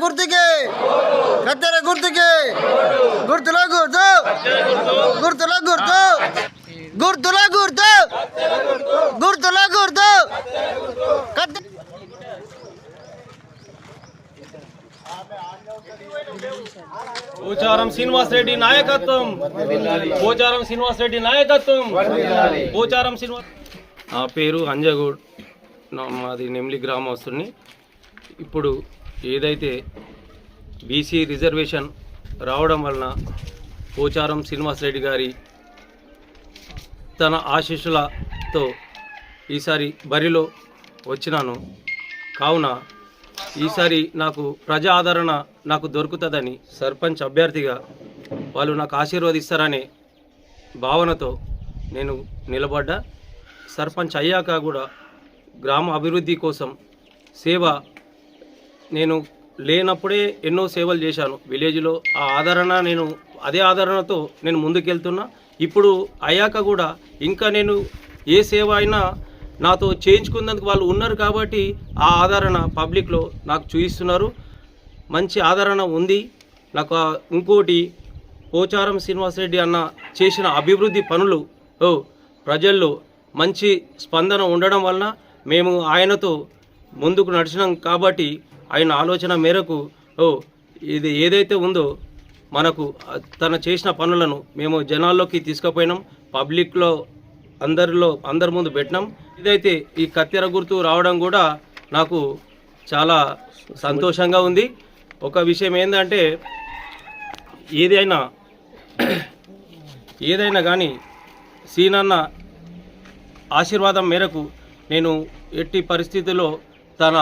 గుర్తుకే కత్తెర గుర్తుకే గుర్తుల గుర్తు గుర్తుల గుర్తు గుర్తుల గుర్తు గుర్తుల గుర్తు పోచారం శ్రీనివాస్ రెడ్డి నాయకత్వం, పోచారం శ్రీనివాస్ రెడ్డి నాయకత్వం, పోచారం శ్రీనివాస్. నా పేరు అంజగౌడ్, మాది నెమ్లి గ్రామస్తుని. ఇప్పుడు ఏదైతే బీసీ రిజర్వేషన్ రావడం వలన పోచారం శ్రీనివాస్ రెడ్డి గారి తన ఆశీస్సులతో ఈసారి బరిలో వచ్చినాను. కావున ఈసారి నాకు ప్రజా ఆదరణ నాకు దొరుకుతుందని సర్పంచ్ అభ్యర్థిగా వాళ్ళు నాకు ఆశీర్వదిస్తారనే భావనతో నేను నిలబడ్డా. సర్పంచ్ అయ్యాక కూడా గ్రామ అభివృద్ధి కోసం సేవ నేను లేనప్పుడే ఎన్నో సేవలు చేశాను విలేజ్లో. ఆ ఆదరణ నేను అదే ఆదరణతో నేను ముందుకెళ్తున్నా. ఇప్పుడు అయ్యాక కూడా ఇంకా నేను ఏ సేవ అయినా నాతో చేయించుకున్నందుకు వాళ్ళు ఉన్నారు కాబట్టి ఆ ఆదరణ పబ్లిక్లో నాకు చూపిస్తున్నారు. మంచి ఆదరణ ఉంది నాకు. ఇంకోటి పోచారం శ్రీనివాసరెడ్డి అన్న చేసిన అభివృద్ధి పనులు ప్రజల్లో మంచి స్పందన ఉండడం వలన మేము ఆయనతో ముందుకు నడిచినాం. కాబట్టి ఆయన ఆలోచన మేరకు ఇది ఏదైతే ఉందో మనకు తన చేసిన పనులను మేము జనాల్లోకి తీసుకుపోయినాం, పబ్లిక్లో అందరి ముందు పెట్టినాం. ఇదైతే ఈ కత్తెర గుర్తు రావడం కూడా నాకు చాలా సంతోషంగా ఉంది. ఒక విషయం ఏంటంటే ఏదైనా కానీ సీనన్న ఆశీర్వాదం మేరకు నేను ఎట్టి పరిస్థితుల్లో తన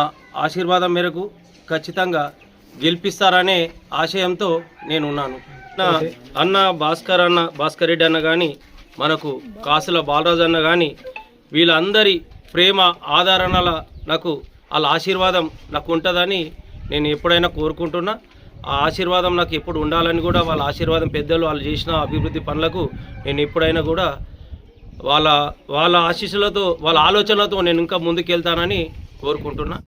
ఆశీర్వాదం మేరకు ఖచ్చితంగా గెలిపిస్తారనే ఆశయంతో నేనున్నాను. అన్న భాస్కర్ రెడ్డి అన్న కానీ మనకు కాసుల బాలరాజు అన్న కానీ వీళ్ళందరి ప్రేమ ఆదరణల నాకు వాళ్ళ ఆశీర్వాదం నాకు ఉంటుందని నేను ఎప్పుడైనా కోరుకుంటున్నా. ఆ ఆశీర్వాదం నాకు ఎప్పుడు ఉండాలని కూడా వాళ్ళ ఆశీర్వాదం పెద్దలు వాళ్ళు చేసిన అభివృద్ధి పనులకు నేను ఎప్పుడైనా కూడా వాళ్ళ ఆశీస్సులతో వాళ్ళ ఆలోచనలతో నేను ఇంకా ముందుకెళ్తానని కోరుకుంటున్నా.